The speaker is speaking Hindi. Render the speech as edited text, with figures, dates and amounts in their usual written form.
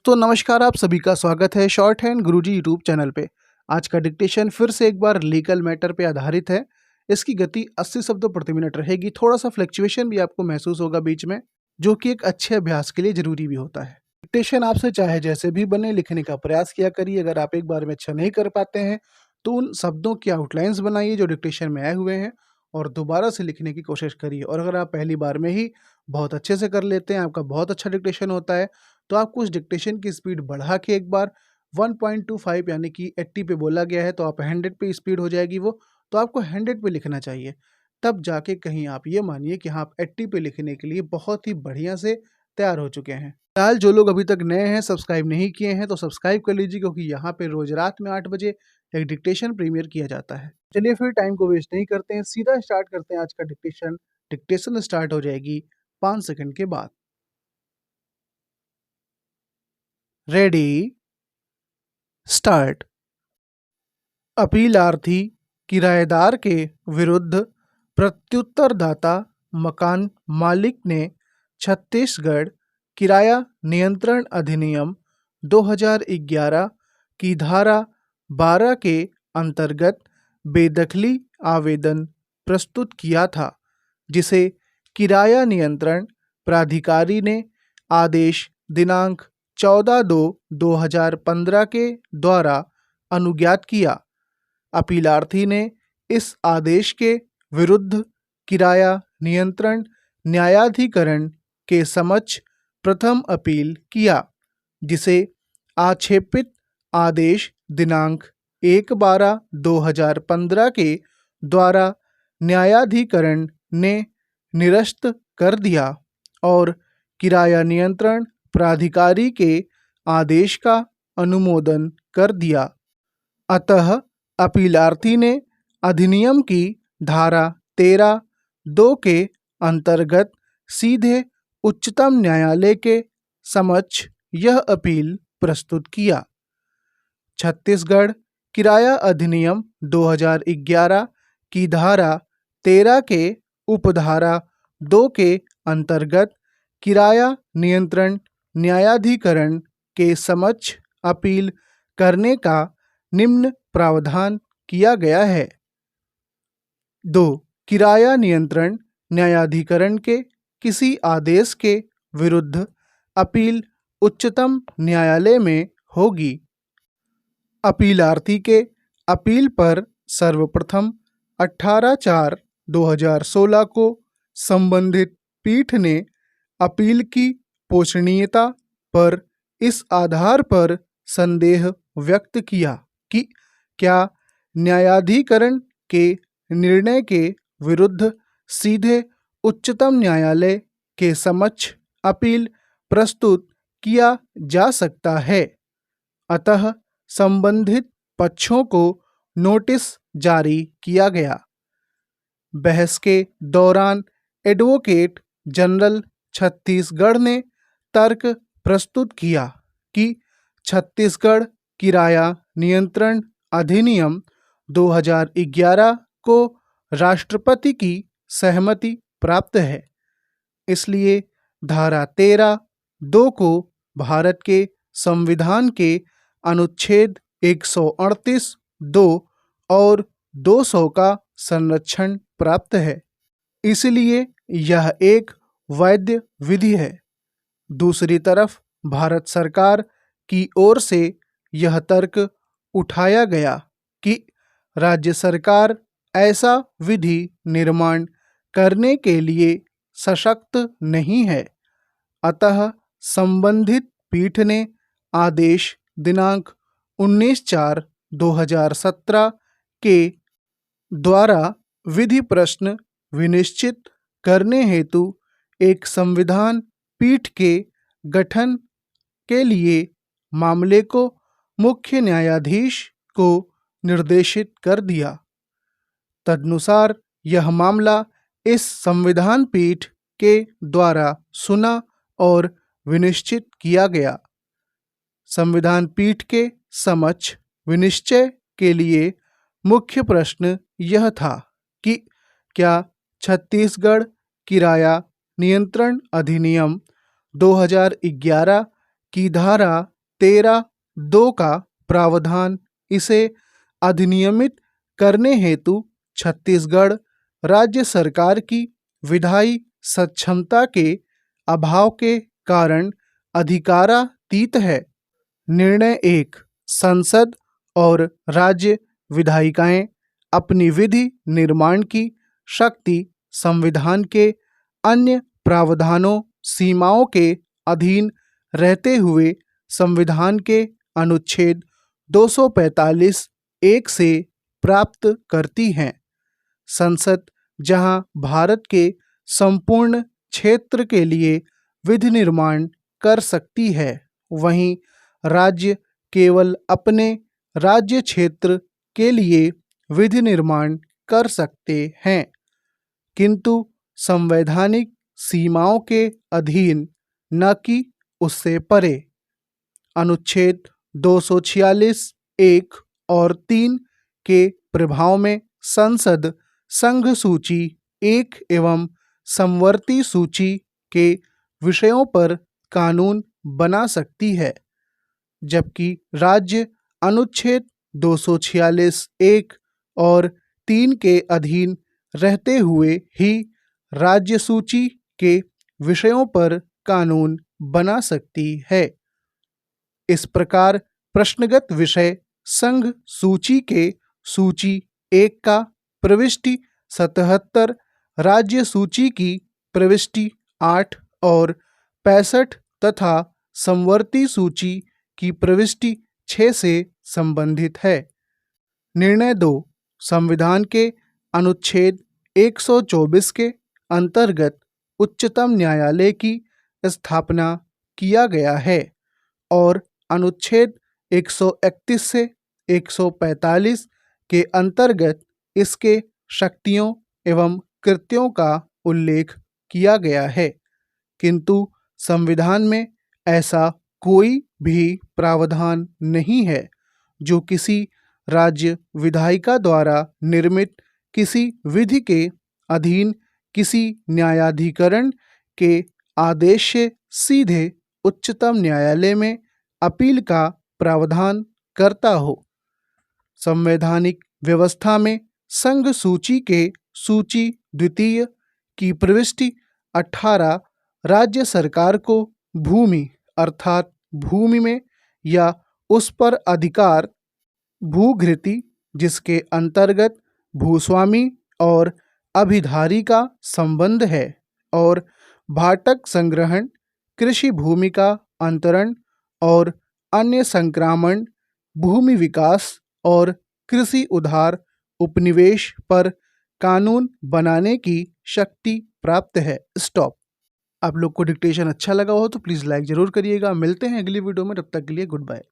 दोस्तों नमस्कार, आप सभी का स्वागत है शॉर्ट हैंड गुरुजी यूट्यूब चैनल पे। आज का डिक्टेशन फिर से एक बार लीगल मैटर पे आधारित है। इसकी गति 80 शब्दों प्रति मिनट रहेगी। थोड़ा सा फ्लक्चुएशन भी आपको महसूस होगा बीच में, जो कि एक अच्छे अभ्यास के लिए जरूरी भी होता है। डिक्टेशन आपसे चाहे जैसे भी बने लिखने का प्रयास किया करिए। अगर आप एक बार में अच्छा नहीं कर पाते हैं तो उन शब्दों की आउटलाइंस बनाइए जो डिक्टेशन में आए हुए हैं और दोबारा से लिखने की कोशिश करिए। और अगर आप पहली बार में ही बहुत अच्छे से कर लेते हैं, आपका बहुत अच्छा डिक्टेशन होता है, तो आपको उस डिक्टेशन की स्पीड बढ़ा के एक बार 1.25 यानी कि 80 पे बोला गया है तो आप 100 पे स्पीड हो जाएगी वो, तो आपको 100 पे लिखना चाहिए। तब जाके कहीं आप ये मानिए कि हाँ, आप 80 पे लिखने के लिए बहुत ही बढ़िया से तैयार हो चुके हैं। फिलहाल जो लोग अभी तक नए हैं, सब्सक्राइब नहीं किए हैं, तो सब्सक्राइब कर लीजिए, क्योंकि यहाँ पे रोज रात में 8 बजे एक डिक्टेशन प्रीमियर किया जाता है। चलिए फिर टाइम को वेस्ट नहीं करते हैं, सीधा स्टार्ट करते हैं आज का डिक्टेशन। डिक्टेशन स्टार्ट हो जाएगी 5 सेकंड के बाद। Ready, start. अपीलार्थी किराएदार के विरुद्ध प्रत्युत्तरदाता मकान मालिक ने छत्तीसगढ़ किराया नियंत्रण अधिनियम 2011 की धारा 12 के अंतर्गत बेदखली आवेदन प्रस्तुत किया था, जिसे किराया नियंत्रण प्राधिकारी ने आदेश दिनांक 14/2/2015 के द्वारा अनुज्ञात किया। अपीलार्थी ने इस आदेश के विरुद्ध किराया नियंत्रण न्यायाधिकरण के समक्ष प्रथम अपील किया, जिसे आक्षेपित आदेश दिनांक 1/12/2015 के द्वारा न्यायाधिकरण ने निरस्त कर दिया और किराया नियंत्रण प्राधिकारी के आदेश का अनुमोदन कर दिया। अतः अपीलार्थी ने अधिनियम की धारा 13(2) के अंतर्गत सीधे उच्चतम न्यायालय के समक्ष यह अपील प्रस्तुत किया। छत्तीसगढ़ किराया अधिनियम 2011 की धारा 13 के उपधारा 2 के अंतर्गत किराया नियंत्रण न्यायाधिकरण के समक्ष अपील करने का निम्न प्रावधान किया गया है। 2. किराया नियंत्रण न्यायाधिकरण के किसी आदेश के विरुद्ध अपील उच्चतम न्यायालय में होगी। अपीलार्थी के अपील पर सर्वप्रथम 18/4/2016 को संबंधित पीठ ने अपील की पोषणीयता पर इस आधार पर संदेह व्यक्त किया कि क्या न्यायाधिकरण के निर्णय के विरुद्ध सीधे उच्चतम न्यायालय के समक्ष अपील प्रस्तुत किया जा सकता है। अतः संबंधित पक्षों को नोटिस जारी किया गया। बहस के दौरान एडवोकेट जनरल छत्तीसगढ़ ने तर्क प्रस्तुत किया कि छत्तीसगढ़ किराया नियंत्रण अधिनियम 2011 को राष्ट्रपति की सहमति प्राप्त है, इसलिए धारा 13(2) को भारत के संविधान के अनुच्छेद 138(2) और 200 का संरक्षण प्राप्त है, इसलिए यह एक वैध विधि है। दूसरी तरफ भारत सरकार की ओर से यह तर्क उठाया गया कि राज्य सरकार ऐसा विधि निर्माण करने के लिए सशक्त नहीं है। अतः संबंधित पीठ ने आदेश दिनांक 19/4/2017 के द्वारा विधि प्रश्न विनिश्चित करने हेतु एक संविधान पीठ के गठन के लिए मामले को मुख्य न्यायाधीश को निर्देशित कर दिया। तदनुसार यह मामला इस संविधान पीठ के द्वारा सुना और विनिश्चित किया गया। संविधान पीठ के समक्ष विनिश्चय के लिए मुख्य प्रश्न यह था कि क्या छत्तीसगढ़ किराया नियंत्रण अधिनियम 2011 की धारा 13(2) का प्रावधान इसे अधिनियमित करने हेतु छत्तीसगढ़ राज्य सरकार की विधायी सक्षमता के अभाव के कारण अधिकारातीत है। निर्णय 1। संसद और राज्य विधायिकाएं अपनी विधि निर्माण की शक्ति संविधान के अन्य प्रावधानों सीमाओं के अधीन रहते हुए संविधान के अनुच्छेद 245 1 से प्राप्त करती हैं। संसद जहां भारत के संपूर्ण क्षेत्र के लिए विधि निर्माण कर सकती है, वहीं राज्य केवल अपने राज्य क्षेत्र के लिए विधि निर्माण कर सकते हैं, किंतु संवैधानिक सीमाओं के अधीन, न कि उससे परे। अनुच्छेद 246 1 और 3 के प्रभाव में संसद संघ सूची 1 एवं समवर्ती सूची के विषयों पर कानून बना सकती है, जबकि राज्य अनुच्छेद 246 1 और 3 के अधीन रहते हुए ही राज्य सूची के विषयों पर कानून बना सकती है। इस प्रकार प्रश्नगत विषय संघ सूची के सूची 1 का प्रविष्टि 77, राज्य सूची की प्रविष्टि 8 और 65 तथा समवर्ती सूची की प्रविष्टि 6 से संबंधित है। निर्णय 2। संविधान के अनुच्छेद 124 के अंतर्गत उच्चतम न्यायालय की स्थापना किया गया है और अनुच्छेद 131 से 145 के अंतर्गत इसके शक्तियों एवं कृत्यों का उल्लेख किया गया है, किंतु संविधान में ऐसा कोई भी प्रावधान नहीं है जो किसी राज्य विधायिका द्वारा निर्मित किसी विधि के अधीन किसी न्यायाधिकरण के आदेश से सीधे उच्चतम न्यायालय में अपील का प्रावधान करता हो। संवैधानिक व्यवस्था में संघ सूची के सूची द्वितीय की प्रविष्टि 18 राज्य सरकार को भूमि अर्थात भूमि में या उस पर अधिकार भूघृति जिसके अंतर्गत भूस्वामी और अभिधारी का संबंध है और भाटक संग्रहण, कृषि भूमि का अंतरण और अन्य संक्रामण, भूमि विकास और कृषि उधार उपनिवेश पर कानून बनाने की शक्ति प्राप्त है। स्टॉप। आप लोग को डिक्टेशन अच्छा लगा हो तो प्लीज़ लाइक ज़रूर करिएगा। मिलते हैं अगली वीडियो में, तब तक के लिए गुड बाय।